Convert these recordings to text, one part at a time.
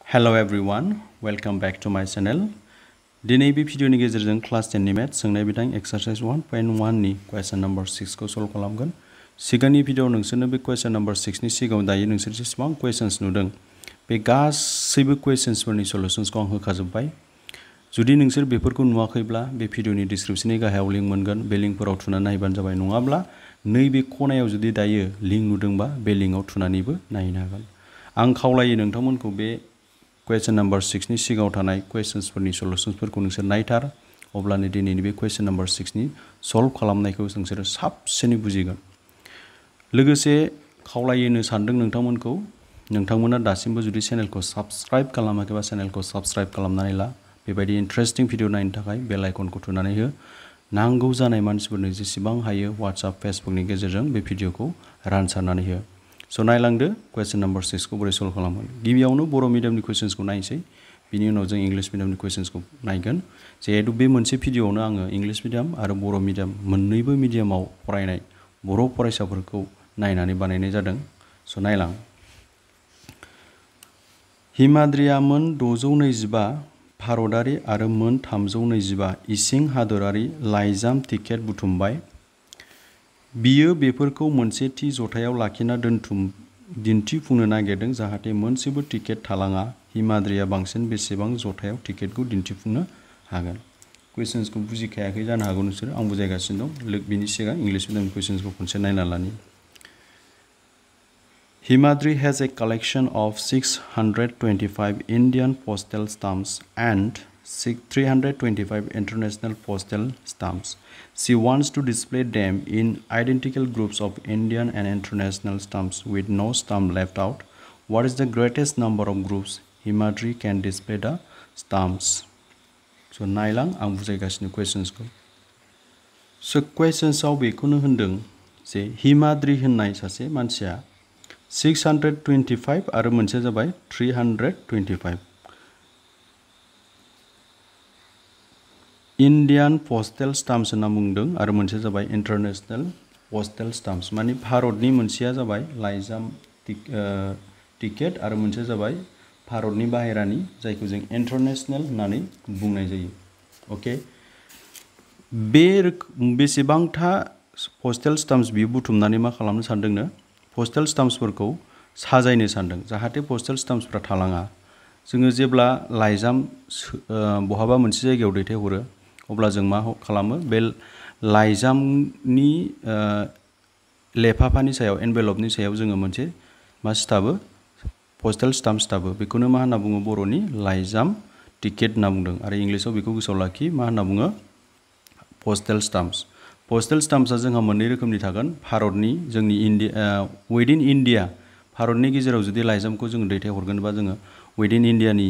Hello everyone, welcome back to my channel. दिनै बे भिडियोनि गेजेरजों क्लास 10 नि मैथ्स सोंनाय बिदां एक्सारसाइज 1.1 नि क्वेश्चन नंबर 6 खौ सल्व खालामगोन। सिगांनि भिडियोआव नोंसोरनो बे क्वेश्चन नंबर 6 नि सिगाङाव दायो नोंसोर जेसेबां क्वेश्चन्स नुदों बे गासैबो क्वेश्चन्सफोरनि सल्युशन्सखौ आं होखाजोबबाय। जुदि नोंसोर बेफोरखौ नुवाखैब्ला बे भिडियोनि डिस्क्रिप्शननि गाहायाव लिंक मोनगोन, बे लिंकफोराव थुनानै नायबानो जाबाय। नङाब्ला नैबे खनायाव जुदि दायो लिंक नुदोंबा बे लिंकआव थुनानैबो नायनो हागोन। आं खावलायो नोंथांमोनखौ बे क्वेश्चन नंबर 6 नि सिगाङाव थानाय क्वेश्चन्सफोरनि सल्युशन्सफोरखौ नोंसोर नायथार, अब्लानो दिनैनि बे क्वेश्चन नंबर 6 नि सल्व खालामनायखौ नोंसोर साबसिनै बुजिगोन। लोगोसे खावलायनो सानदों नोंथांमोनखौ, नोंथांमोना दासिमबो जुदि चेनेलखौ साबस्क्राइब खालामाखैबा चेनेलखौ साबस्क्राइब खालामनानै ला। बेबायदि इन्टारेस्टिं भिडियो नायनो थाखाय बेल आइकनखौ थुनानै हो। नांगौ जानाय मानसिफोरनो जेसेबां हायो WhatsApp, फेसबुकनि गेजेरजों बे भिडियोखौ रानसारनानै हो। स' नायलांदो क्वेश्चन नंबर 6 खौ बोरै सल्व खालामगोन। गिबियावनो बर' मिडियामनि क्वेश्चन्सखौ नायनोसै, बिनि उनाव जों इंलिश मिडियामनि क्वेश्चन्सखौ नायगोन। जिहेतु बे मोनसे भिडियोआवनो आङो इंलिश मिडियाम आरो बर' मिडियाम मोन्नैबो मिडियामाव फरायनाय बर' फरायसाफोरखौ नायनानै बानायनाय जादों। स' नायलां। हिमाद्रिया मोन 625 भारतारि आरो मोन 325 इसिं हादरारि लाइजाम टिकेट बुथुमबाय। बियो बेफोरखौ मोनसे थि जथायाव लाखिना दिन्थिफुंनो नागिरदों जाहाथे मोनसेबो टिकेट थालाङा। हिमाद्रिया बांसिन बेसेबां जथायाव टिकेटखौ दिन्थिफुंनो हागोन? क्वेश्चन्सखौ बुजिखायाखै जानो हागौ नोंसोर, आं बुजायगासिनो दं। बिनि सिगां इंलिश मिडियाम क्वेश्चन्सखौ खनसे नायना लानि। Himadri has a collection of 625 Indian postal stamps and 325 international postal stamps. She wants to display them in identical groups of Indian and international stamps with no stamp left out. What is the greatest number of groups Himadri can display the stamps? So नायलां, आं बुजायगासिनो क्वेश्चन्सखौ। So क्वेश्चन्सआव बेखौनो होनदों जे हिमाद्रि होननाय सासे मानसिया 625 आरो मोनसे जाबाय 325 इन्डियान पस्टेल स्टाम्प्स होनना बुंदों आरो मोनसे जाबाय इन्टारनेशनल पस्टेल स्टाम्प्स। माने भारतनि मोनसेया जाबाय लाइजाम टिकेट आरो मोनसे जाबाय भारतनि बाहेरानि, जायखौ जों इन्टारनेशनल होननानै बुंनाय जायो। अके, बे बेसेबांथा पस्टेल स्टाम्प्स बियो बुथुमनानै मा खालामनो सानदोंनो? पस्टेल स्टाम्प्सफोरखौ साजायनो सानदों जाहाथे पस्टेल स्टाम्प्सफ्रा थालाङा। जोङो जेब्ला लाइजाम बहाबा मोनसे जायगायाव दैथायहरो अब्ला जों मा खालामो? बे लाइजामनि लेफाफानि सायाव, एनभेलपनि सायाव जोङो मोनसे मा सिथाबो? पस्टेल स्टाम्प सिथाबो। बेखौनो मा होनना बुङो? बर'नि लाइजाम टिकेट होनना बुंदों आरो इंलिसाव बेखौ गोसोआव लाखि, मा होनना बुङो? पस्टेल स्टाम्प्स। पस्टेल स्टाम्प्सआ जोंहा मोननै रोखोमनि थागोन। भारतनि, जोंनि उइदिन इन्डिया, भारतनि गेजेराव जुदि लाइजामखौ जोङो दैथायहरगोनबा जोङो उइदिन इन्डियानि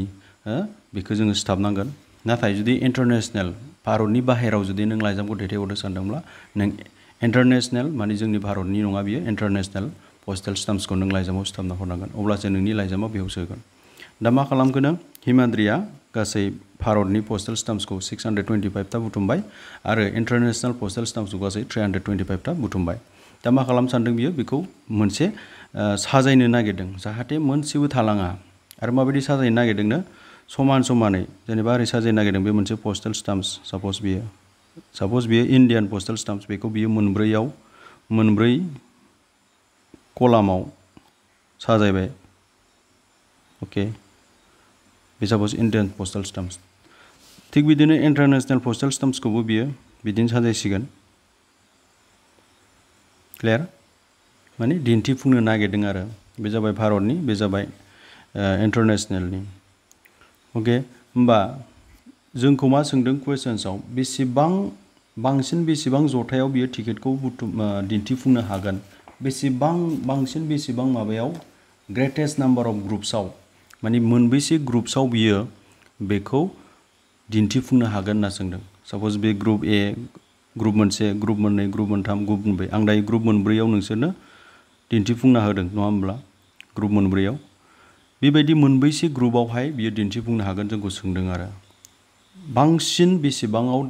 बेखौ जोङो सिथाबनांगोन। नाथाय जुदि इन्टारनेशनेल, भारतनि बाहेराव जुदि नों लाइजामखौ दैथायहरनो सानदोंब्ला नों इन्टारनेशनेल, माने जोंनि भारतनि नङा बियो, इन्टारनेशनेल पस्टेल स्टाम्प्सखौ नों लाइजामाव सिथाबना हरनांगोन, अब्लासो नोंनि लाइजामा बेयाव सोगोन। दा मा खालामखो नों? हिमाद्रिया गासै भारतनि पस्टेल स्टाम्प्सखौ 625 था बुथुमबाय आरो इन्टारनेशनेल पस्टेल स्टाम्प्सखौ गासै 325 था बुथुमबाय। दा मा खालामनो सानदों बियो? बेखौ मोनसे साजायनो नागिरदों जाहाथे मोनसेबो थालाङा। आरो माबायदि साजायनो नागिरदोंनो? समान समानै, जेनेबा ओरै साजायनो नागिरदों। बे मोनसे पस्टेल स्टाम्प्स, साप'ज बियो इन्डियान पस्टेल स्टाम्प्स, बेखौ बियो मोनब्रै कलामाव साजायबाय। अके, बे साप'ज इन्डियान पस्टेल स्टाम्प्स। थिग बिदिनो इन्टारनेशनेल पस्टेल स्टाम्प्सखौबो बियो बिदिनो साजायसिगोन। क्लियार? माने दिन्थिफुंनो नागिरदों आरो। बे जाबाय भारतनि, बे जाबाय इन्टारनेशनेलनि। अके, होमबा जोंखौ मा सोंदों कुवेश्चन्सआव? बेसेबां जथायाव बियो टिकेटखौ दिन्थिफुंनो हागोन? बेसेबां माबायाव? ग्रेटेस्ट नाम्बार अफ ग्रुप्सआव, माने मोनबेसे ग्रुप्सआव बियो बेखौ दिन्थिफुंनो हागोन होनना सोंदों। साप'ज बे ग्रुप ए, ग्रुप मोनसे, ग्रुप मोननै, ग्रुप मोनथाम, ग्रुप मोनब्रै। आं दायो ग्रुप मोनब्रैयाव नोंसोरनो दिन्थिफुंना होदों, नङा होमब्ला? ग्रुप मोनब्रैयाव बेबायदि मोनबैसे ग्रुपआवहाय बियो दिन्थिफुंनो हागोन जोंखौ सोंदों आरो। बांसिन बेसेबाङाव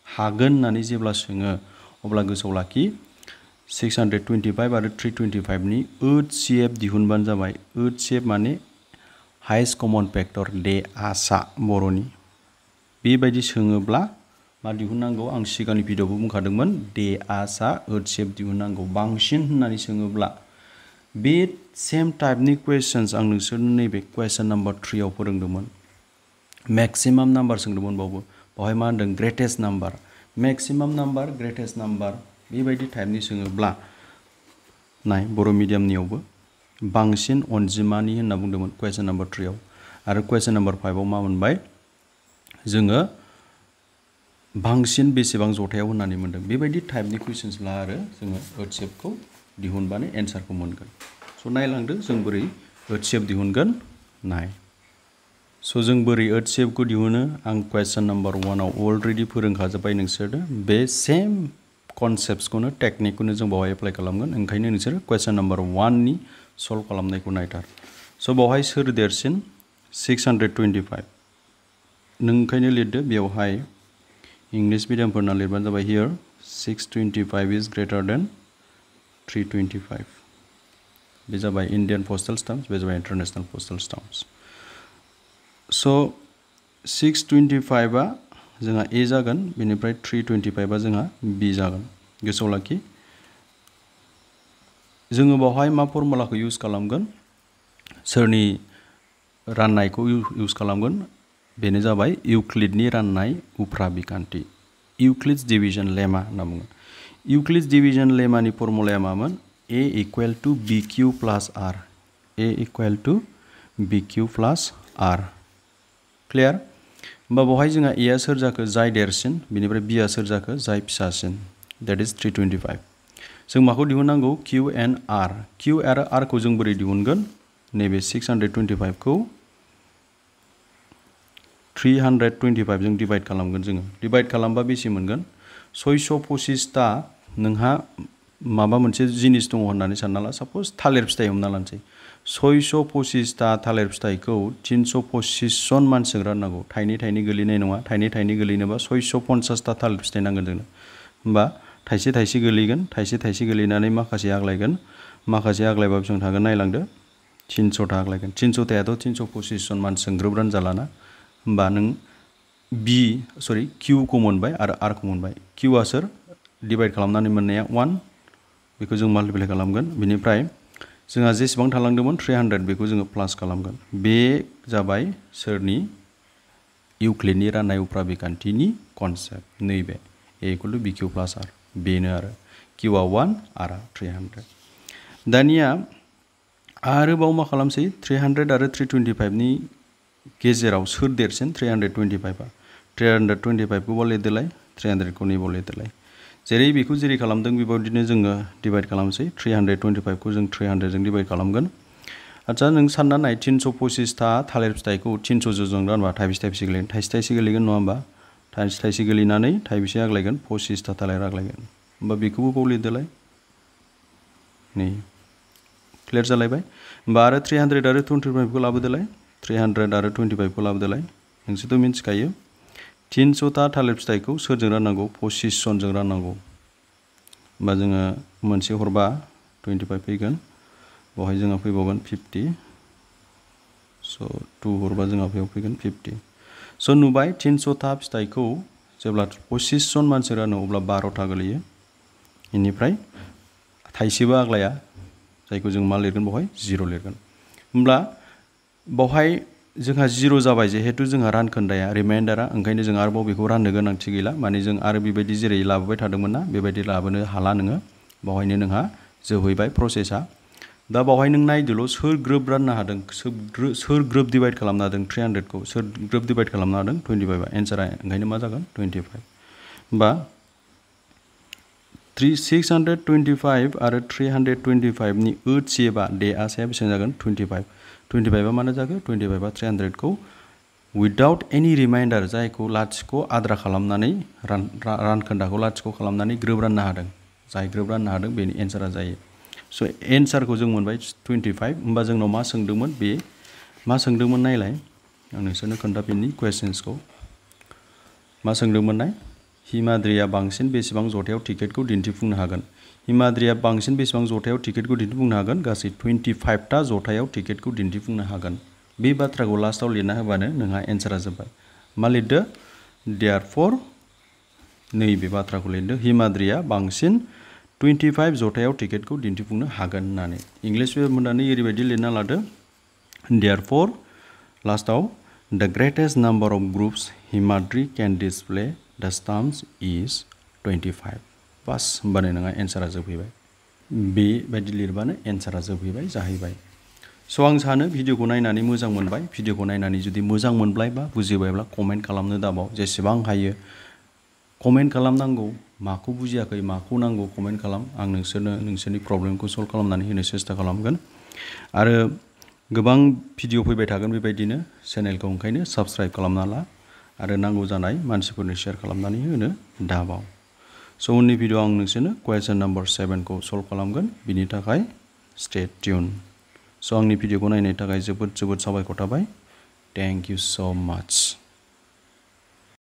हागोन होननानै जेब्ला सोङो अब्ला गोसोआव लाखि 625 आरो 325 नि ओड CF दिहुनबानो जाबाय। ओड CF माने हाइस्ट कमन फेक्टर दे आसा बर'नि बेबायदि सोङोब्ला मा दिहुननांगौ आं सिगांनि भिडिअ'आवबो बुंखादोंमोन दे आसा HCF दिहुननांगौ बांसिन होननानै सोङोब्ला बे सेम टाइपनि क्वेश्चन्स आं नोंसोरनो नैबे क्वेश्चन नम्बर 3 आव फोरोंदोंमोन मैक्सिमाम नम्बर सोंदोंमोन बावहाय मा होनदों greatest number maximum number greatest number बेबायदि टाइपनि सोङोब्ला नाय बर' मिडियामनियावबो बांसिन अनजिमानि होनना बुंदोंमोन क्वेश्चन नम्बर 3 आव आरो क्वेश्चन नम्बर 5 आव मा मोनबाय जोङो बांसिन बेसेबां जथायाव होननानै मोनदों बेबायदि टाइपनि क्वेश्चन्स ला आरो जोङो HCF खौ दिहुनबानो एन्सारखौ मोनगोन स' नायलांदो जों बोरै HCF दिहुनगोन नाय स' जों बोरै HCF खौ दिहुनो आं क्वेश्चन नम्बर 1 आव अलरेडि फोरोंखाजोब्बाय नोंसोरनो बे सेम कनसेप्टसखौनो टेकनिकखौनो जों बावहाय एप्लाइ खालामगोन ओंखायनो नोंसोर क्वेश्चन नम्बर 1 नि सल्व खालामनायखौ नायथार स' बावहाय सोर देरसिन 625 नों ओंखायनो लिरदो बेवहाय इंलिश मिडियामफोरना लिरबानो जाबाय हियर 625 इज ग्रेटार देन 325 बे जाबाय इन्डियान पोस्टल स्टाम्प्स बे जाबाय इन्टारनेशनल पोस्टल स्टाम्प्स स' 625 आ जोंहा ए जागोन बेनिफ्राय 325 आ जोंहा बी जागोन गोसोआव लाखि जोङो बावहाय मा फर्मुलाखौ इउज खालामगोन सोरनि राननायखौ इउज खालामगोन बेनो जाबाय इउक्लिडनि राननाय उफ्रा बिखान्थि इउक्लिड्स डिविजन लेमा होनना बुङो इउक्लिड्स डिविजन लेमानि फर्मुलाया मामोन A equal to B Q plus R A equal to B Q plus R clear होमबा बावहाय जोंहा ए आ सोर जाखो जाय देरसिन बेनिफ्राय बी आ सोर जाखो जाय फिसासिन दैट इज 325 जों माखौ दिहुननांगौ किउ एन्ड आर किउ आरो आर खौ जों बोरै दिहुनगोन नैबे 625 खौ 325 जों डिवाइड खालामगोन जोङो डिवाइड खालामबा बेसे मोनगोन 625 ता नोंहा माबा मोनसे जिनिस दङ होननानै सानना ला साप'ज थालिर फिथाइ हमना लानोसै 625 ता थालिर फिथाइखौ 325 जन मानसिजों राननांगौ थाइनै थाइनै गोलैनाय नङा थाइनै थाइनै गोलैनोबा 650 ता थालिर फिथाइ नांगोन जोंनो होमबा थाइसे थाइसे गोलैगोन थाइसे थाइसे गोलैनानै माखासे आग्लायगोन माखासे आग्लायबा बेसेबां थागोन नायलांदो 300 ता आग्लायगोन 300 तायाथ' 325 जन मानसिजों ग्रोब रानजालाना होमबा नों किउ खौ मोनबाय आरो आर खौ मोनबाय किउ आ सोर डिवाइड खालामनानै मोननाया 1 बेखौ जों माल्टिप्लाइ खालामगोन बेनिफ्राय जोंहा जेसेबां थालांदोंमोन 300 बेखौ जोङो प्लास खालामगोन बे जाबाय सोरनि इउक्लिडनि राननाय उफ्रा बिखान्थिनि कनसेप्ट नैबे ए equal two B Q plus आर बेनो आरो किउ आ 1 आर आ 300 दानिया आरोबाव मा खालामसै 300 आरो 325 नि गेजेराव सोर देरसिन 325 आ 325 खौ लिरदोलाय 300 खौ नैबाव लिरदोलाय जेरै बेखौ जेरै खालामदों बेबायदिनो जोङो डिवाइड खालामसै 325 खौ जों 300 जों डिवाइड खालामगोन आচ্ছা नों सानना नाय 325 ता थालिर फिथाइखौ 300 जों रानबा थाइबेसे थाइबेसे गोलैगोन थाइसे थाइसे गोलैगोन नङा होमबा थाइसे थाइसे गोलैनानै थाइबेसे आग्लायगोन 25 ता थालिर आग्लायगोन होमबा बेखौबो बाव लिरदोलाय नै क्लियार जालायबाय होमबा आरो 300 आरो 25 खौ लाबोदोलाय 300 आरो 25 खौ लाबोदोलाय नोंसोरथ' मिन्थिखायो 300 ता थालिर फिथाइखौ सोरजों राननांगौ 25 जनजों राननांगौ होमबा जोङो मोनसे हरबा 25 फैगोन बावहाय जोंहा फैबावगोन 50 स' 2 हरबा जोंहा बेयाव फैगोन 50 स' नुबाय 300 ता फिथाइखौ जेब्ला 25 जन मानसि रानो अब्ला 12 ता गोलैयो बेनिफ्राय थाइसेबो आग्लाया जायखौ जों मा लिरगोन बावहाय 0 लिरगोन होमब्ला बावहाय जोंहा 0 जाबाय जिहेतु जोंहा रानखोन्दाया रिमाइन्डारा ओंखायनो जों आरोबाव बेखौ राननो गोनांथि गैला माने जों आरो बेबायदि जेरै लाबोबाय थादोंमोन ना बेबायदि लाबोनो हाला नोङो बावहायनो नोंहा जोबहैबाय प्रसेसा दा बावहाय नों नायदोल' सोर ग्रोब राननो हादों सोर ग्रोब डिवाइड खालामनो हादों 300 खौ सोर ग्रोब डिवाइड खालामनो हादों 25 एन्सारा ओंखायनो मा जागोन 25 होमबा 625 आरो 325 नि HCF आ दे आसाया बेसेबां जागोन 25 आ मानो जाखो 25 आ 300 खौ विदाउट एनी रिमाइन्डार जायखौ लाथिख' आद्रा खालामनानै रानखोन्दाखौ लाथिख' खालामनानै ग्रोब राननो हादों जाय ग्रोब राननो हादों बेनि एन्सारा जायो स' एन्सारखौ जों मोनबाय 25 होमबा जोंनाव मा सोंदोंमोन बे मा सोंदोंमोन नायलाय आं नोंसोरनो खोन्थाफिननि कुवेश्चन्सखौ मा सोंदोंमोन नाय हिमाद्रिया बांसिन बेसेबां जथायाव टिकेटखौ दिन्थिफुंनो हागोन हिमाद्रिया बांसिन बेसेबां जथायाव टिकेटखौ दिन्थिफुंनो हागोन गासै 25 ता जथायाव टिकेटखौ दिन्थिफुंनो हागोन बे बाथ्राखौ लास्टाव लिरना होबानो नोंहा एन्सारा जोब्बाय मा लिरदो देयारफर नैबे बाथ्राखौ लिरदो हिमाद्रिया बांसिन 25 जथायाव टिकेटखौ दिन्थिफुंनो हागोन होननानै इंलिश वेब होननानै ओरैबायदि लिरना लादो देयारफर लास्टाव द greatest number of groups Himadri can display द स्टाम्प्स इज 25 बास होमबानो नोंहा एन्सारा जोबहैबाय बेबायदि लिरबानो एन्सारा जोबहैबाय जाहैबाय स' आं सानो भिडिअखौ नायनानै मोजां मोनबाय भिडिअखौ नायनानै जुदि मोजां मोनबायबा बुजिबायब्ला कमेन्ट खालामनो दाबाव जेसेबां हायो कमेन्ट खालामनांगौ माखौ बुजियाखै माखौ नांगौ कमेन्ट खालाम आं नोंसोरनि प्रब्लेमखौ सल्व खालामनानै होनो सेस्था खालामगोन आरो गोबां भिडिअ फैबाय थागोन बेबायदिनो चेनेलखौ ओंखायनो साबस्क्राइब खालामना ला आरो नांगौ जानाय मानसिफोरनो शेयार खालामनानै होनो दाबाव स' उननि भिडिअ आं नोंसोरनो क्वेश्चन नाम्बार 7 खौ सल्व खालामगोन बिनि थाखाय स्टे ट्युन स' आंनि भिडिअखौ नायनायनि थाखाय जोबोद साबायखर थाबाय थेंक इउ स' माच